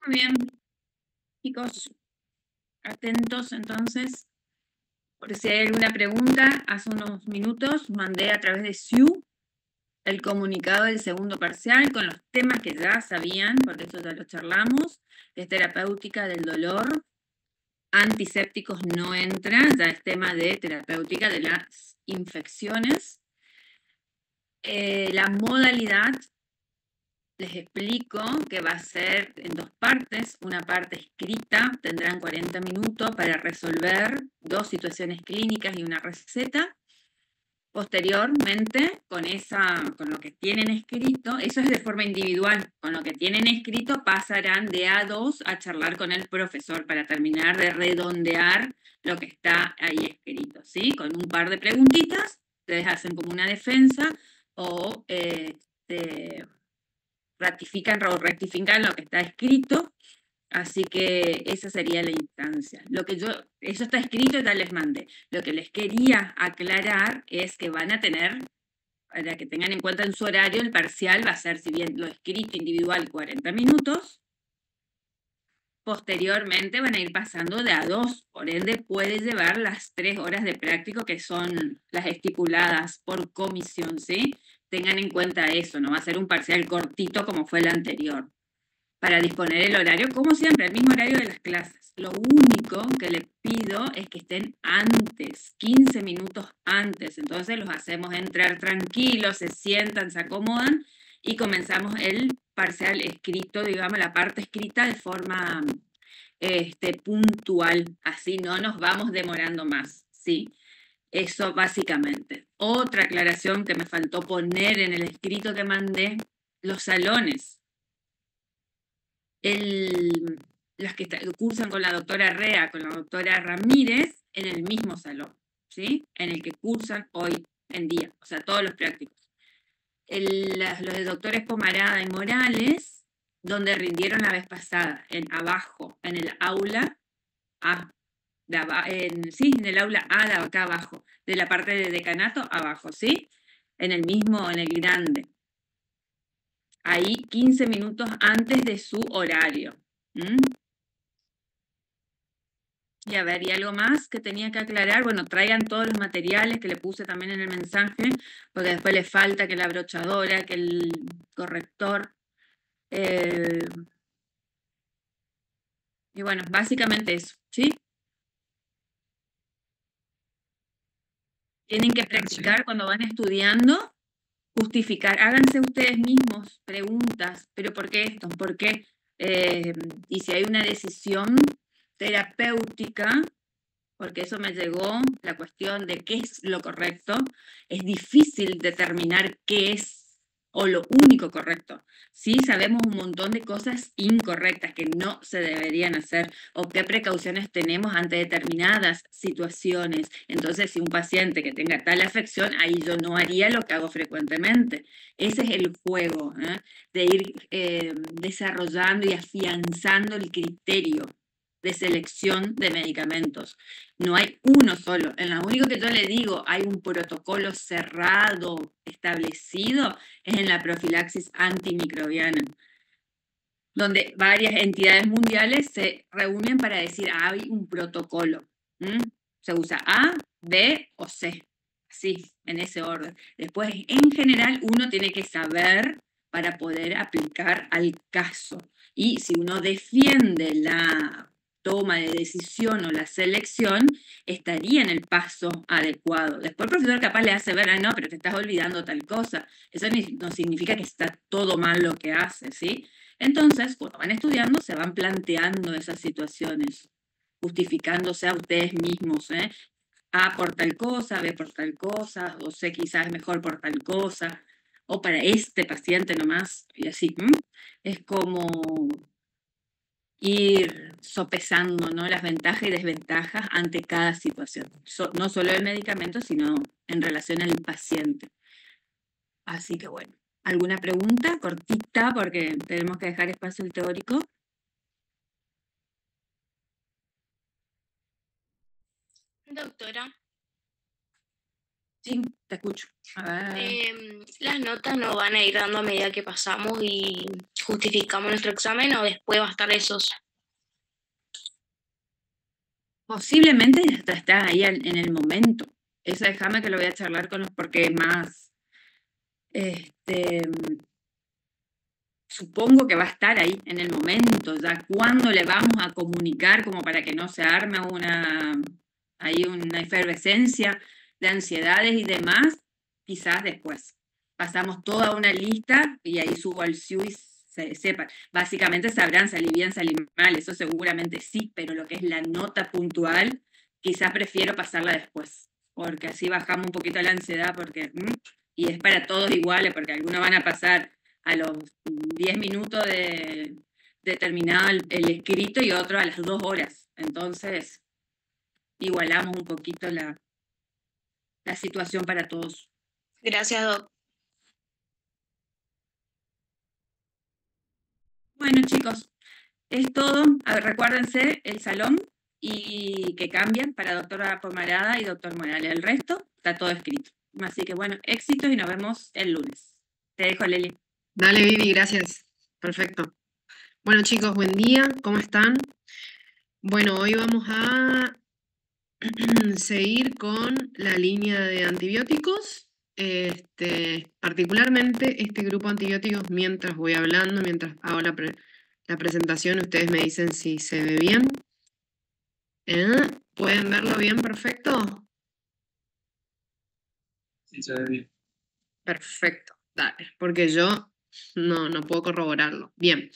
Muy bien, chicos, atentos entonces, porque si hay alguna pregunta, hace unos minutos mandé a través de Zoom el comunicado del segundo parcial con los temas que ya sabían, porque eso ya lo charlamos, es terapéutica del dolor, antisépticos no entra, ya es tema de terapéutica de las infecciones. La modalidad, les explico que va a ser en dos partes. Una parte escrita, tendrán 40 minutos para resolver 2 situaciones clínicas y una receta. Posteriormente, con lo que tienen escrito, eso es de forma individual, con lo que tienen escrito pasarán de A2 a charlar con el profesor para terminar de redondear lo que está ahí escrito, ¿sí? Con un par de preguntitas, ustedes hacen como una defensa o ratifican o rectifican lo que está escrito, así que esa sería la instancia. Eso está escrito, ya les mandé. Lo que les quería aclarar es que van a tener, para que tengan en cuenta en su horario, el parcial va a ser, si bien lo escrito individual 40 minutos, posteriormente van a ir pasando de A2, por ende puede llevar las 3 horas de práctico que son las estipuladas por comisión, ¿sí? Tengan en cuenta eso, no va a ser un parcial cortito como fue el anterior. Para disponer el horario, como siempre, el mismo horario de las clases. Lo único que le pido es que estén antes, 15 minutos antes. Entonces los hacemos entrar tranquilos, se sientan, se acomodan y comenzamos el parcial escrito, digamos, la parte escrita de forma puntual. Así no nos vamos demorando más, ¿sí? Eso básicamente. Otra aclaración que me faltó poner en el escrito que mandé, los salones. Las que cursan con la doctora Rea, con la doctora Ramírez, en el mismo salón, ¿sí? En el que cursan hoy en día, o sea, todos los prácticos. Los de doctores Pomarada y Morales, donde rindieron la vez pasada, abajo, en el aula A, en el aula A de acá abajo, de la parte de decanato abajo, ¿sí? En el grande. Ahí 15 minutos antes de su horario. Y a ver, ¿y algo más que tenía que aclarar? Bueno, traigan todos los materiales que le puse también en el mensaje, porque después le falta que la brochadora, que el corrector. Y bueno, básicamente eso, ¿sí? Tienen que practicar cuando van estudiando, justificar, háganse ustedes mismos preguntas, pero ¿por qué esto? ¿Por qué? Y si hay una decisión terapéutica, porque eso me llegó, la cuestión de qué es lo correcto, es difícil determinar qué es o lo único correcto. Sí sabemos un montón de cosas incorrectas que no se deberían hacer o qué precauciones tenemos ante determinadas situaciones. Entonces, si un paciente que tenga tal afección, ahí yo no haría lo que hago frecuentemente. Ese es el juego, de ir desarrollando y afianzando el criterio de selección de medicamentos. No hay uno solo. En lo único que yo le digo, hay un protocolo cerrado, establecido, es en la profilaxis antimicrobiana, donde varias entidades mundiales se reúnen para decir, hay un protocolo. Se usa A, B o C. Así, en ese orden. Después, en general, uno tiene que saber para poder aplicar al caso. Y si uno defiende la toma de decisión o la selección, estaría en el paso adecuado. Después el profesor capaz le hace ver, no, pero te estás olvidando tal cosa. Eso no significa que está todo mal lo que hace, ¿sí? Entonces, cuando van estudiando, se van planteando esas situaciones, justificándose a ustedes mismos, A por tal cosa, B por tal cosa, o C quizás es mejor por tal cosa, o para este paciente nomás, y así. Es como ir sopesando, ¿no?, las ventajas y desventajas ante cada situación. No solo el medicamento, sino en relación al paciente. Así que bueno, ¿alguna pregunta cortita? Porque tenemos que dejar espacio al teórico. Doctora, Sí, te escucho. A ver. ¿Las notas nos van a ir dando a medida que pasamos y justificamos nuestro examen o después va a estar esos? Posiblemente está ahí en el momento. Eso déjame que lo voy a charlar con los, porque es más, supongo que va a estar ahí en el momento, ya cuando le vamos a comunicar como para que no se arme una efervescencia de ansiedades y demás, quizás después. Pasamos toda una lista y ahí subo al SIU y sepan. Básicamente sabrán salir bien, salir mal, eso seguramente sí, pero lo que es la nota puntual, quizás prefiero pasarla después, porque así bajamos un poquito la ansiedad, y es para todos iguales, porque algunos van a pasar a los 10 minutos de terminar el escrito y otros a las 2 horas. Entonces, igualamos un poquito la situación para todos. Gracias, Doc. Bueno, chicos, es todo. A ver, recuérdense el salón y que cambian para doctora Pomarada y doctor Morales. El resto está todo escrito. Así que bueno, éxitos y nos vemos el lunes. Te dejo, Leli. Dale, Vivi, gracias. Perfecto. Bueno, chicos, buen día. ¿Cómo están? Bueno, hoy vamos a seguir con la línea de antibióticos. Particularmente este grupo de antibióticos, mientras voy hablando, mientras hago la presentación, ustedes me dicen si se ve bien. ¿Pueden verlo bien? Perfecto. Sí, se ve bien. Perfecto, dale, porque yo no puedo corroborarlo. Bien,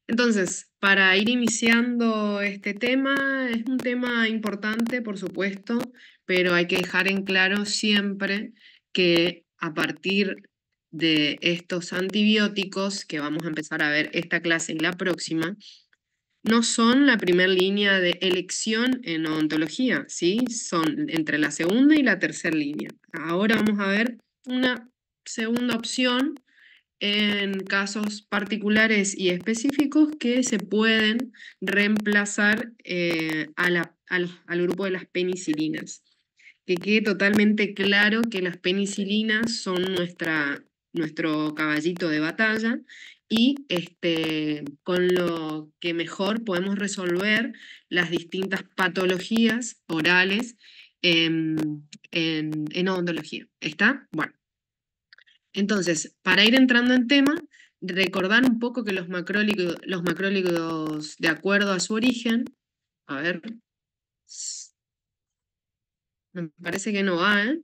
entonces, para ir iniciando este tema, es un tema importante, por supuesto, pero hay que dejar en claro siempre que a partir de estos antibióticos, que vamos a empezar a ver esta clase y la próxima, no son la primera línea de elección en odontología, ¿sí? Son entre la segunda y la tercera línea. Ahora vamos a ver una segunda opción en casos particulares y específicos que se pueden reemplazar al grupo de las penicilinas. Que quede totalmente claro que las penicilinas son nuestro caballito de batalla y con lo que mejor podemos resolver las distintas patologías orales en odontología. ¿Está? Bueno. Entonces, para ir entrando en tema, recordar un poco que los macrólidos, de acuerdo a su origen, a ver, me parece que no va, ¿eh?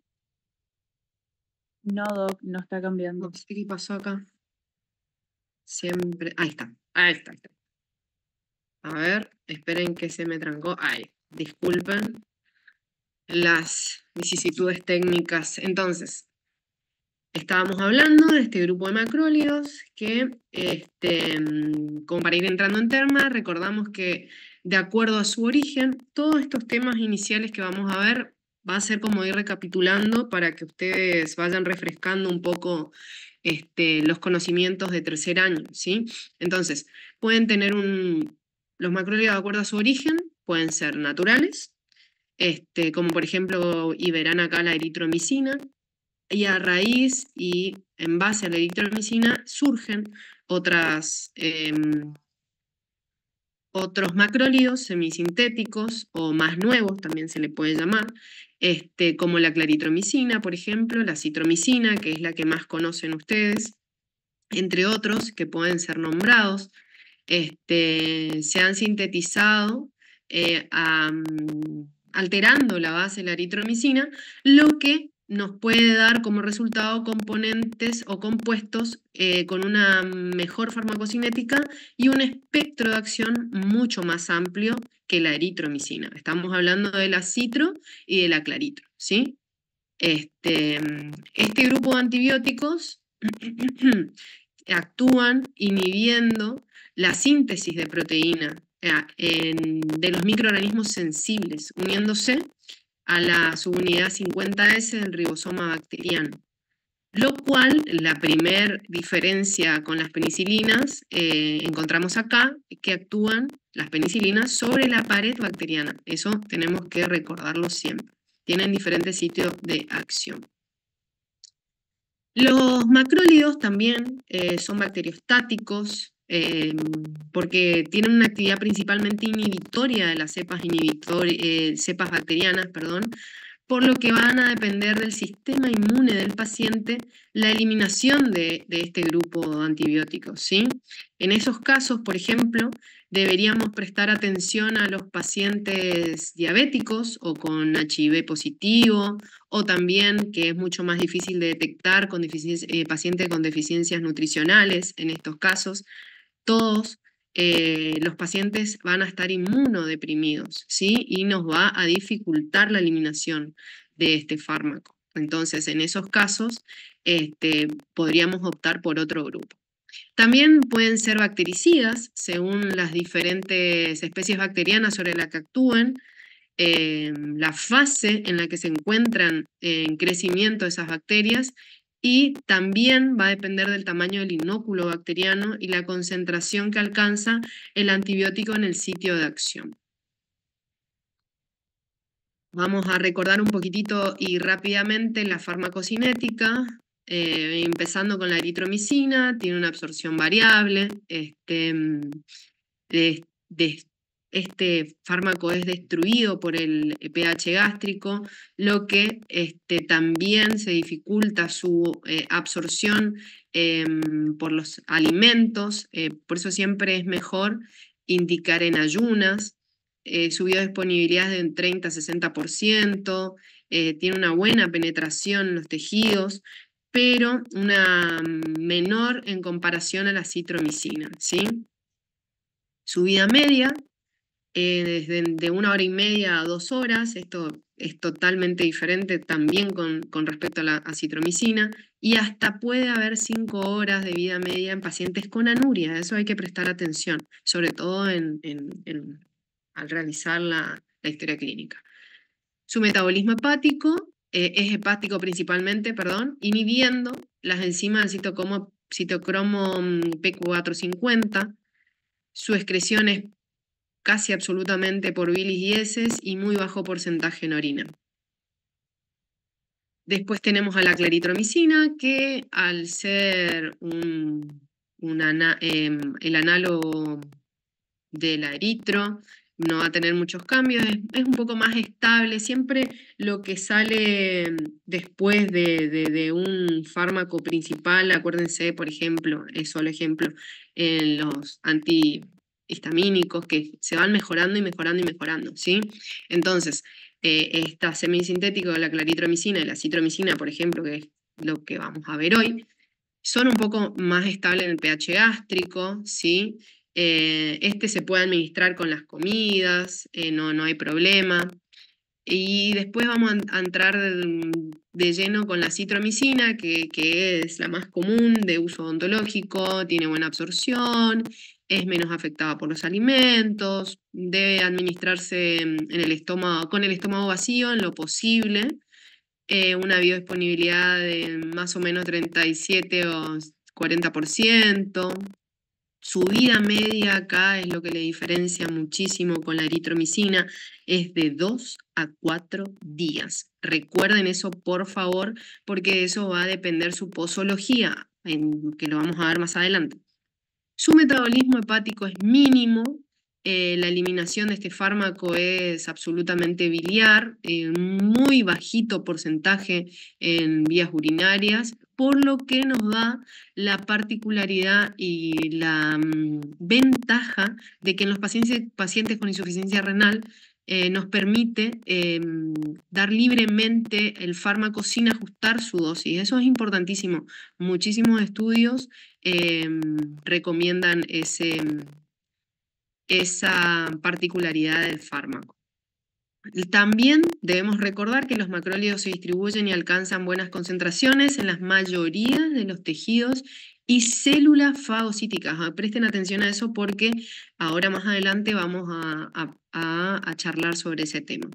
No, Doc, no está cambiando. No sé qué pasó acá. Siempre, ahí está. A ver, esperen que se me trancó. Ahí, disculpen las vicisitudes técnicas. Entonces, estábamos hablando de este grupo de macrólidos que, como para ir entrando en tema, recordamos que de acuerdo a su origen, todos estos temas iniciales que vamos a ver va a ser como ir recapitulando para que ustedes vayan refrescando un poco los conocimientos de tercer año, ¿sí? Entonces, pueden tener los macrólidos de acuerdo a su origen, pueden ser naturales, como por ejemplo, y verán acá la eritromicina, y a raíz y en base a la eritromicina surgen otros macrólidos semisintéticos o más nuevos, también se le puede llamar, como la claritromicina, por ejemplo, la citromicina, que es la que más conocen ustedes, entre otros que pueden ser nombrados, se han sintetizado alterando la base de la eritromicina, lo que nos puede dar como resultado componentes o compuestos con una mejor farmacocinética y un espectro de acción mucho más amplio que la eritromicina. Estamos hablando de la citro y de la claritro, ¿sí? Este grupo de antibióticos actúan inhibiendo la síntesis de proteína de los microorganismos sensibles, uniéndose a la subunidad 50S del ribosoma bacteriano. Lo cual, la primer diferencia con las penicilinas, encontramos acá que actúan las penicilinas sobre la pared bacteriana. Eso tenemos que recordarlo siempre. Tienen diferentes sitios de acción. Los macrólidos también son bacteriostáticos porque tienen una actividad principalmente inhibitoria de las cepas bacterianas, por lo que van a depender del sistema inmune del paciente la eliminación de este grupo de antibióticos, ¿sí? En esos casos, por ejemplo, deberíamos prestar atención a los pacientes diabéticos o con HIV positivo, o también, que es mucho más difícil de detectar, con pacientes con deficiencias nutricionales. En estos casos, todos los pacientes van a estar inmunodeprimidos, ¿sí? Y nos va a dificultar la eliminación de este fármaco. Entonces, en esos casos, podríamos optar por otro grupo. También pueden ser bactericidas, según las diferentes especies bacterianas sobre las que actúan, la fase en la que se encuentran en crecimiento esas bacterias, y también va a depender del tamaño del inóculo bacteriano y la concentración que alcanza el antibiótico en el sitio de acción. Vamos a recordar un poquitito y rápidamente la farmacocinética, empezando con la eritromicina. Tiene una absorción variable. Este fármaco es destruido por el pH gástrico, lo que también se dificulta su absorción por los alimentos. Por eso siempre es mejor indicar en ayunas. Su biodisponibilidad es de 30 a 60%, tiene una buena penetración en los tejidos, pero una menor en comparación a la citromicina, ¿sí? Su vida media desde de 1 hora y media a 2 horas, esto es totalmente diferente también con respecto a la acitromicina, y hasta puede haber 5 horas de vida media en pacientes con anuria. Eso hay que prestar atención, sobre todo al realizar la historia clínica. Su metabolismo hepático es hepático principalmente, inhibiendo las enzimas del citocromo P450. Su excreción es casi absolutamente por bilis y heces y muy bajo porcentaje en orina. Después tenemos a la claritromicina, que al ser el análogo de la eritro, no va a tener muchos cambios, es un poco más estable. Siempre lo que sale después de un fármaco principal, acuérdense, por ejemplo, es solo ejemplo, en los antihistamínicos, que se van mejorando y mejorando y mejorando, ¿sí? Entonces, esta semisintética, la claritromicina y la citromicina, por ejemplo, que es lo que vamos a ver hoy, son un poco más estables en el pH gástrico, ¿sí? Se puede administrar con las comidas, no hay problema. Y después vamos a entrar de lleno con la citromicina, que es la más común de uso odontológico, tiene buena absorción, es menos afectada por los alimentos, debe administrarse con el estómago vacío en lo posible, una biodisponibilidad de más o menos 37 o 40%. Su vida media acá es lo que le diferencia muchísimo con la eritromicina, es de 2 a 4 días. Recuerden eso, por favor, porque de eso va a depender su posología, que lo vamos a ver más adelante. Su metabolismo hepático es mínimo, la eliminación de este fármaco es absolutamente biliar, muy bajito porcentaje en vías urinarias, por lo que nos da la particularidad y la ventaja de que en los pacientes con insuficiencia renal nos permite dar libremente el fármaco sin ajustar su dosis. Eso es importantísimo. Muchísimos estudios recomiendan esa particularidad del fármaco. También debemos recordar que los macrólidos se distribuyen y alcanzan buenas concentraciones en la mayoría de los tejidos y células fagocíticas. Presten atención a eso porque ahora más adelante vamos a charlar sobre ese tema,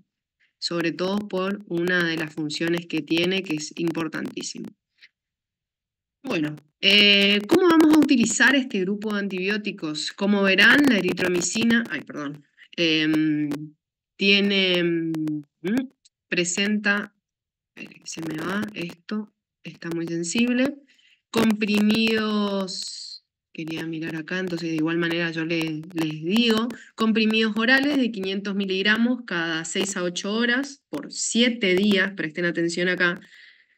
sobre todo por una de las funciones que tiene, que es importantísimo. Bueno, ¿cómo vamos a utilizar este grupo de antibióticos? Como verán, la eritromicina, presenta, se me va esto, está muy sensible. Comprimidos, quería mirar acá, entonces de igual manera yo les digo, comprimidos orales de 500 miligramos cada 6 a 8 horas por 7 días, presten atención acá.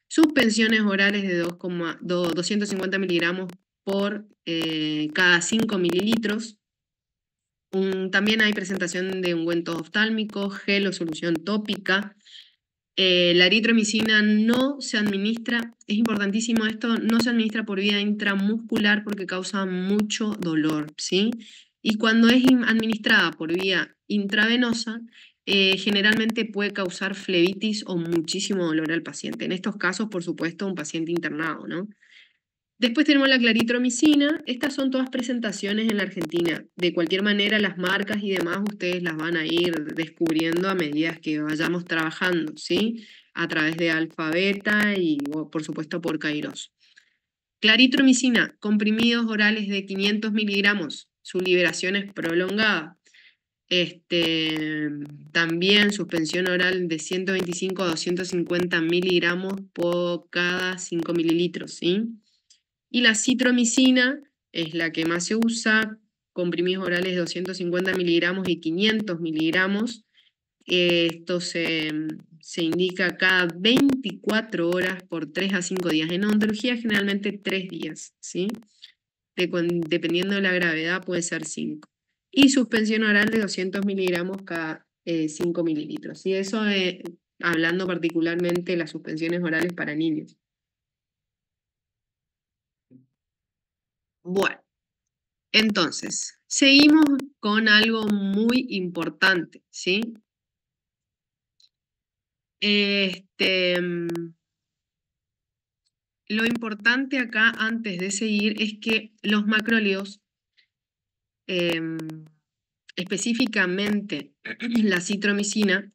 Suspensiones orales de 250 miligramos por cada 5 mililitros. También hay presentación de ungüentos oftálmicos, gel o solución tópica. La eritromicina no se administra, es importantísimo esto, no se administra por vía intramuscular porque causa mucho dolor, ¿sí? Y cuando es administrada por vía intravenosa, generalmente puede causar flebitis o muchísimo dolor al paciente. En estos casos, por supuesto, un paciente internado, ¿no? Después tenemos la claritromicina. Estas son todas presentaciones en la Argentina. De cualquier manera, las marcas y demás ustedes las van a ir descubriendo a medida que vayamos trabajando, ¿sí? A través de Alfa Beta y, por supuesto, por Kairos. Claritromicina, comprimidos orales de 500 miligramos. Su liberación es prolongada. También suspensión oral de 125 a 250 miligramos por cada 5 mililitros, ¿sí? Y la citromicina es la que más se usa, comprimidos orales de 250 miligramos y 500 miligramos. Esto se indica cada 24 horas por 3 a 5 días. En odontología generalmente 3 días, ¿sí? Dependiendo de la gravedad puede ser 5. Y suspensión oral de 200 miligramos cada 5 mililitros. Y eso hablando particularmente de las suspensiones orales para niños. Bueno, entonces, seguimos con algo muy importante, ¿sí? Lo importante acá, antes de seguir, es que los macróleos, específicamente la citromicina,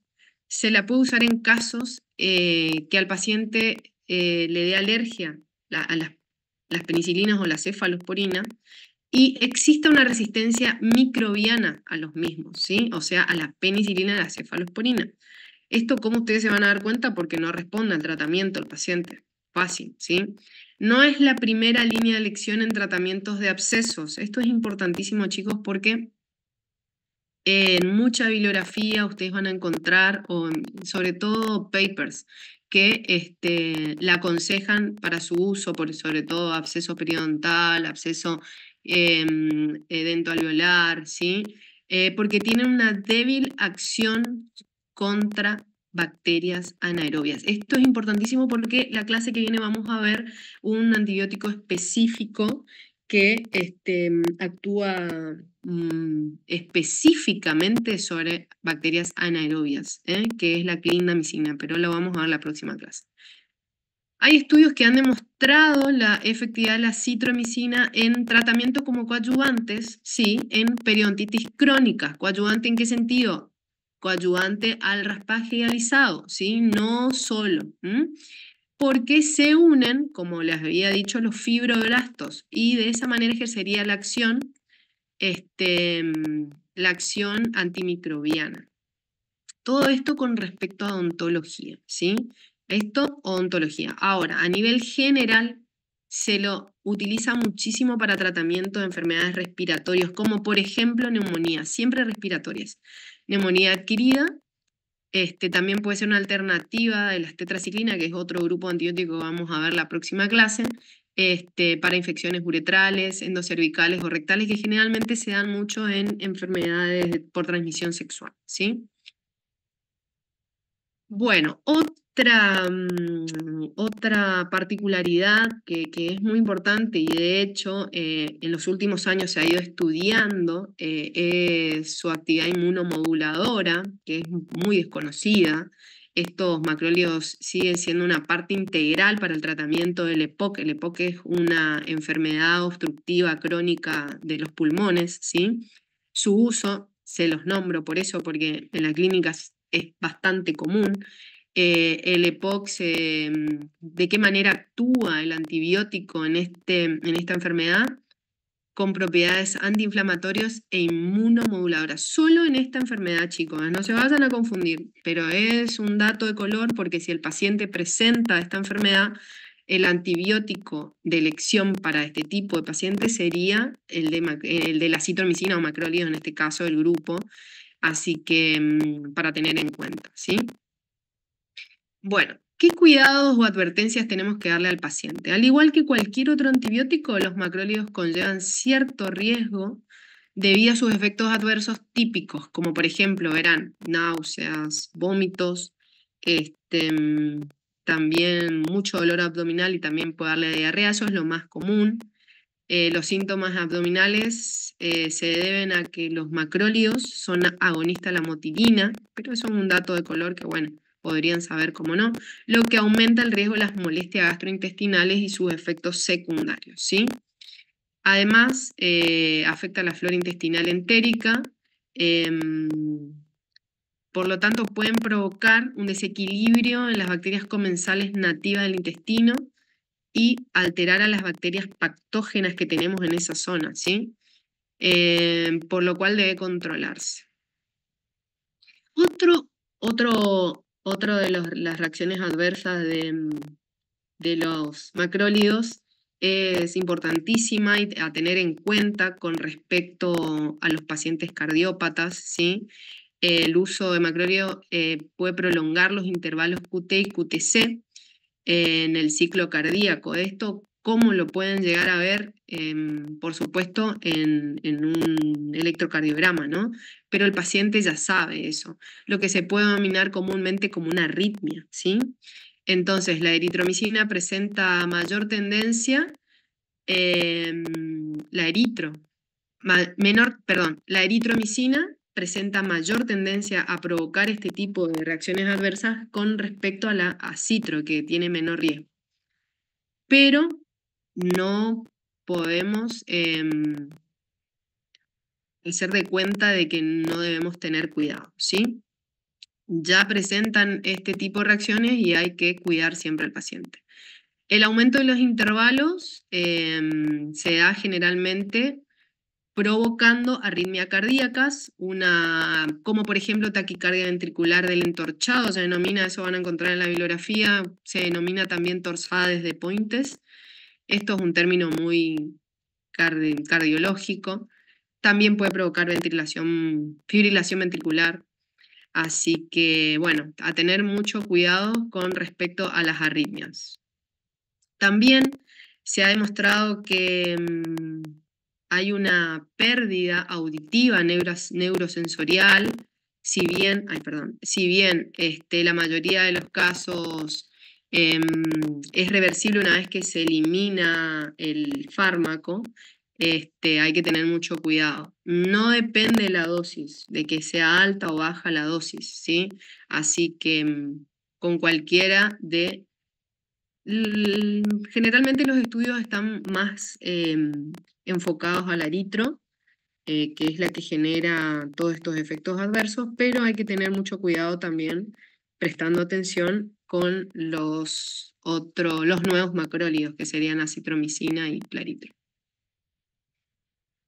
se la puede usar en casos que al paciente le dé alergia a las penicilinas o la cefalosporina, y existe una resistencia microbiana a los mismos, ¿sí? O sea, a la penicilina y a la cefalosporina. Esto, ¿cómo ustedes se van a dar cuenta? Porque no responde al tratamiento el paciente. Fácil, ¿sí? No es la primera línea de elección en tratamientos de abscesos. Esto es importantísimo, chicos, porque en mucha bibliografía ustedes van a encontrar, o sobre todo papers, que la aconsejan para su uso, sobre todo absceso periodontal, absceso dentoalveolar, ¿sí? Porque tienen una débil acción contra bacterias anaerobias. Esto es importantísimo porque la clase que viene vamos a ver un antibiótico específico que actúa específicamente sobre bacterias anaerobias, que es la clindamicina, pero lo vamos a ver en la próxima clase. Hay estudios que han demostrado la efectividad de la citromicina en tratamiento como coadyuvantes, sí, en periodontitis crónica. ¿Coadyuvante en qué sentido? Coadyuvante al raspaje alisado, ¿sí? No solo. Porque se unen, como les había dicho, los fibroblastos y de esa manera ejercería la acción antimicrobiana. Todo esto con respecto a odontología, ¿sí? Esto, odontología. Ahora, a nivel general, se lo utiliza muchísimo para tratamiento de enfermedades respiratorias, como por ejemplo neumonía, siempre respiratorias. Neumonía adquirida, también puede ser una alternativa de la tetraciclina, que es otro grupo antibiótico que vamos a ver la próxima clase, para infecciones uretrales, endocervicales o rectales, que generalmente se dan mucho en enfermedades por transmisión sexual, ¿sí? Bueno, otra particularidad que es muy importante y de hecho en los últimos años se ha ido estudiando es su actividad inmunomoduladora, que es muy desconocida. Estos macróleos siguen siendo una parte integral para el tratamiento del EPOC. El EPOC es una enfermedad obstructiva crónica de los pulmones, ¿sí? Su uso, se los nombro por eso, porque en la clínica es bastante común. El EPOC, ¿de qué manera actúa el antibiótico en esta enfermedad? Con propiedades antiinflamatorias e inmunomoduladoras. Solo en esta enfermedad, chicos, no se vayan a confundir, pero es un dato de color porque si el paciente presenta esta enfermedad, el antibiótico de elección para este tipo de pacientes sería el de la acitromicina o macrólidos, en este caso el grupo, así que para tener en cuenta, ¿sí? Bueno, ¿qué cuidados o advertencias tenemos que darle al paciente? Al igual que cualquier otro antibiótico, los macrólidos conllevan cierto riesgo debido a sus efectos adversos típicos, como por ejemplo, verán, náuseas, vómitos, también mucho dolor abdominal y también puede darle diarrea, eso es lo más común. Los síntomas abdominales se deben a que los macrólidos son agonistas a la motilina, pero eso es un dato de color que, bueno, podrían saber cómo no, lo que aumenta el riesgo de las molestias gastrointestinales y sus efectos secundarios, ¿sí? Además, afecta a la flora intestinal entérica, por lo tanto pueden provocar un desequilibrio en las bacterias comensales nativas del intestino y alterar a las bacterias patógenas que tenemos en esa zona, ¿sí? Por lo cual debe controlarse. Otro de las reacciones adversas de los macrólidos es importantísima y a tener en cuenta con respecto a los pacientes cardiópatas, ¿sí? El uso de macrólido puede prolongar los intervalos QT y QTC en el ciclo cardíaco. Esto, ¿cómo lo pueden llegar a ver? Por supuesto, en un electrocardiograma, ¿no? Pero el paciente ya sabe eso, lo que se puede denominar comúnmente como una arritmia, ¿sí? Entonces, la eritromicina presenta mayor tendencia, la eritromicina presenta mayor tendencia a provocar este tipo de reacciones adversas con respecto a la acitro, que tiene menor riesgo. Pero no podemos hacer de cuenta de que no debemos tener cuidado, ¿sí? Ya presentan este tipo de reacciones y hay que cuidar siempre al paciente. El aumento de los intervalos se da generalmente provocando arritmias cardíacas, como por ejemplo taquicardia ventricular del entorchado, se denomina, eso van a encontrar en la bibliografía, se denomina también torsades de Pointes. Esto es un término muy cardiológico. También puede provocar fibrilación ventricular. Así que, bueno, a tener mucho cuidado con respecto a las arritmias. También se ha demostrado que hay una pérdida auditiva neurosensorial, si bien la mayoría de los casos es reversible una vez que se elimina el fármaco, hay que tener mucho cuidado. No depende de la dosis, de que sea alta o baja la dosis, ¿sí? Así que con cualquiera generalmente los estudios están más enfocados a la eritro, que es la que genera todos estos efectos adversos, pero hay que tener mucho cuidado también prestando atención con los nuevos macrólidos, que serían acitromicina y claritro.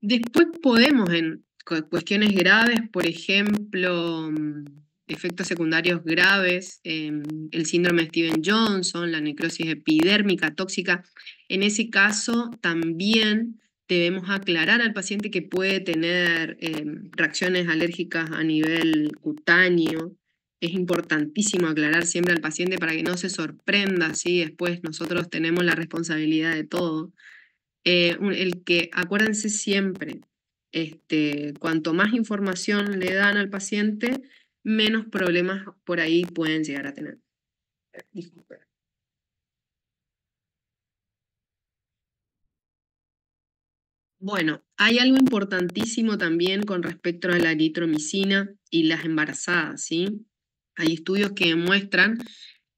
Después podemos, en cuestiones graves, por ejemplo, efectos secundarios graves, el síndrome de Stevens-Johnson, la necrosis epidérmica tóxica, en ese caso también debemos aclarar al paciente que puede tener reacciones alérgicas a nivel cutáneo. Es importantísimo aclarar siempre al paciente para que no se sorprenda, ¿sí? Después nosotros tenemos la responsabilidad de todo. Acuérdense siempre, cuanto más información le dan al paciente, menos problemas por ahí pueden llegar a tener. Disculpen. Bueno, hay algo importantísimo también con respecto a la eritromicina y las embarazadas, ¿sí? Hay estudios que demuestran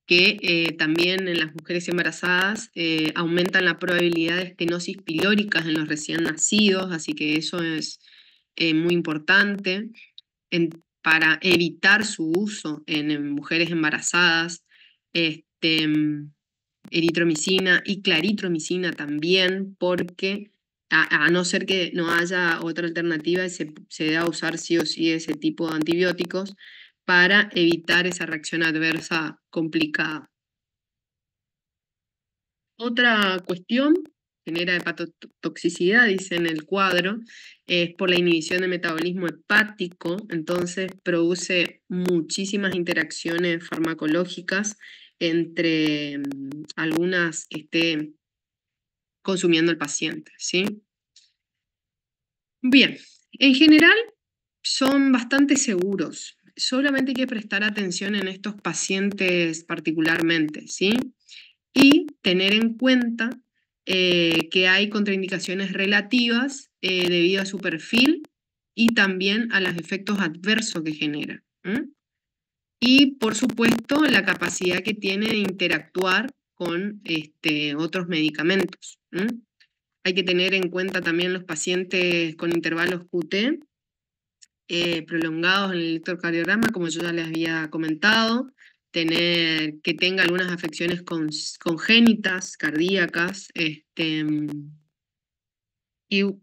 que también en las mujeres embarazadas aumentan la probabilidad de estenosis pilóricas en los recién nacidos, así que eso es muy importante para evitar su uso en mujeres embarazadas, eritromicina y claritromicina también, porque a no ser que no haya otra alternativa, se debe usar sí o sí ese tipo de antibióticos para evitar esa reacción adversa complicada. Otra cuestión, genera hepatotoxicidad, dice en el cuadro, es por la inhibición del metabolismo hepático, entonces produce muchísimas interacciones farmacológicas entre algunas esté consumiendo el paciente, ¿sí? Bien, en general son bastante seguros, solamente hay que prestar atención en estos pacientes particularmente, ¿sí? Y tener en cuenta que hay contraindicaciones relativas debido a su perfil y también a los efectos adversos que genera. Y, por supuesto, la capacidad que tiene de interactuar con otros medicamentos. Hay que tener en cuenta también los pacientes con intervalos QT prolongados en el electrocardiograma, como yo ya les había comentado, que tenga algunas afecciones congénitas, cardíacas, y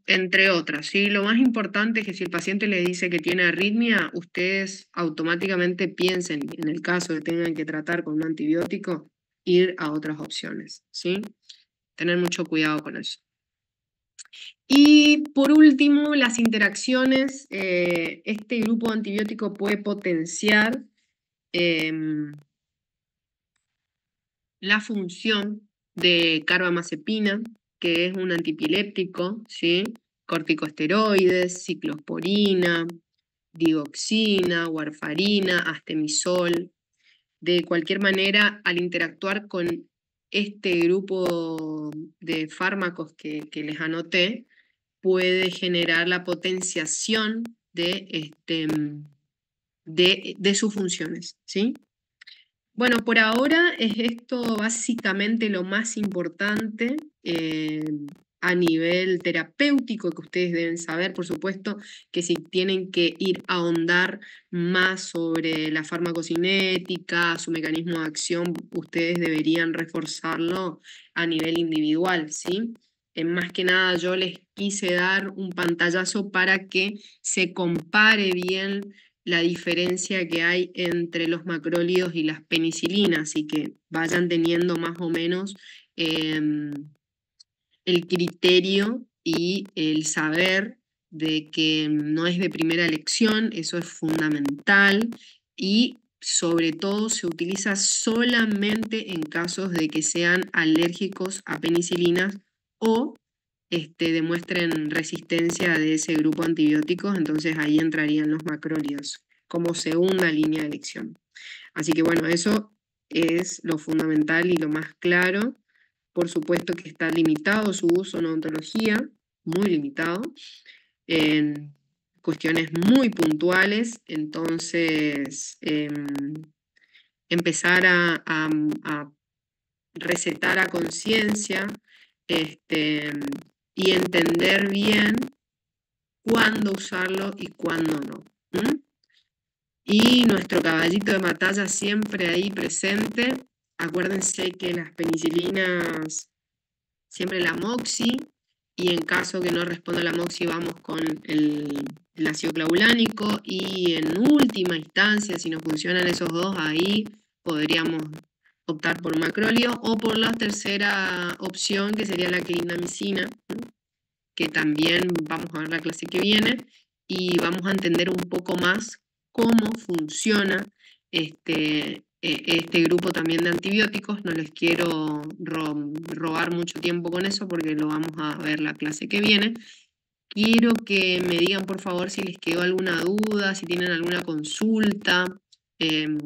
entre otras, ¿sí? Lo más importante es que si el paciente le dice que tiene arritmia, ustedes automáticamente piensen, en el caso de que tengan que tratar con un antibiótico, ir a otras opciones, ¿sí? Tener mucho cuidado con eso. Y por último, las interacciones. Este grupo antibiótico puede potenciar la función de carbamazepina, que es un antipiléptico, ¿sí? Corticosteroides, ciclosporina, digoxina, warfarina, astemisol. De cualquier manera, al interactuar con este grupo de fármacos que les anoté, puede generar la potenciación de sus funciones, ¿sí? Bueno, por ahora es esto básicamente lo más importante a nivel terapéutico que ustedes deben saber. Por supuesto que si tienen que ir a ahondar más sobre la farmacocinética, su mecanismo de acción, ustedes deberían reforzarlo a nivel individual, ¿sí? Más que nada yo les quise dar un pantallazo para que se compare bien la diferencia que hay entre los macrólidos y las penicilinas y que vayan teniendo más o menos el criterio y el saber de que no es de primera elección, eso es fundamental, y sobre todo se utiliza solamente en casos de que sean alérgicos a penicilinas o demuestren resistencia de ese grupo de antibióticos, entonces ahí entrarían los macrólidos como segunda línea de elección. Así que bueno, eso es lo fundamental y lo más claro. Por supuesto que está limitado su uso en odontología, muy limitado, en cuestiones muy puntuales, entonces empezar a recetar a conciencia y entender bien cuándo usarlo y cuándo no. Y nuestro caballito de batalla siempre ahí presente. Acuérdense que las penicilinas, siempre la moxi, y en caso que no responda la moxi vamos con el ácido clavulánico, y en última instancia, si no funcionan esos dos, ahí podríamos optar por un macróleo o por la tercera opción, que sería la clindamicina, que también vamos a ver la clase que viene, y vamos a entender un poco más cómo funciona este grupo también de antibióticos. No les quiero robar mucho tiempo con eso porque lo vamos a ver la clase que viene. Quiero que me digan por favor si les quedó alguna duda, si tienen alguna consulta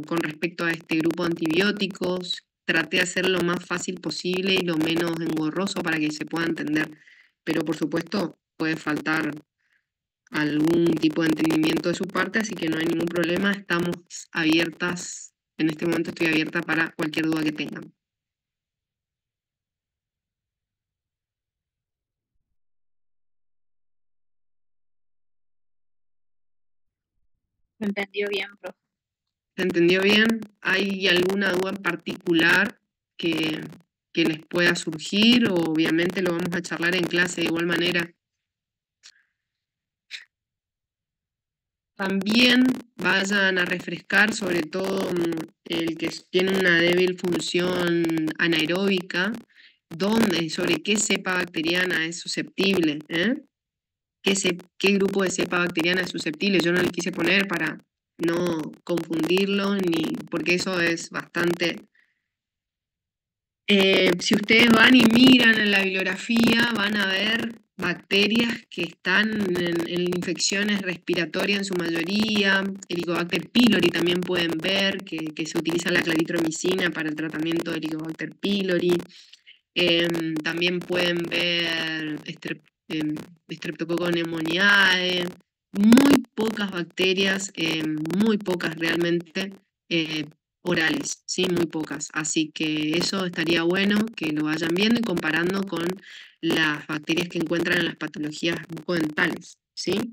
con respecto a este grupo de antibióticos. Traté de hacerlo lo más fácil posible y lo menos engorroso para que se pueda entender, pero por supuesto puede faltar algún tipo de entendimiento de su parte, así que no hay ningún problema, estamos abiertas, en este momento estoy abierta para cualquier duda que tengan. Me entendió bien, profe. ¿Se entendió bien? ¿Hay alguna duda en particular que les pueda surgir? O obviamente lo vamos a charlar en clase de igual manera. También vayan a refrescar, sobre todo el que tiene una débil función anaeróbica, dónde, sobre qué cepa bacteriana es susceptible, qué grupo de cepa bacteriana es susceptible. Yo no le quise poner para no confundirlo, porque eso es bastante... si ustedes van y miran en la bibliografía, van a ver bacterias que están en infecciones respiratorias en su mayoría. Helicobacter pylori también pueden ver que se utiliza la claritromicina para el tratamiento de Helicobacter pylori. También pueden ver Streptococcus pneumoniae. Muy pocas bacterias, muy pocas realmente, orales, ¿sí? Muy pocas. Así que eso estaría bueno que lo vayan viendo y comparando con las bacterias que encuentran en las patologías bucodentales, ¿sí?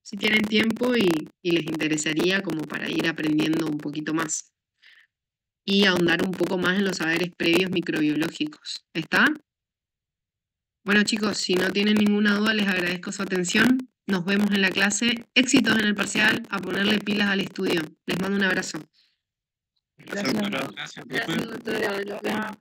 Si tienen tiempo y les interesaría como para ir aprendiendo un poquito más y ahondar un poco más en los saberes previos microbiológicos. ¿Está? Bueno chicos, si no tienen ninguna duda les agradezco su atención. Nos vemos en la clase. Éxitos en el parcial, a ponerle pilas al estudio. Les mando un abrazo. Gracias, doctora. Gracias, doctora.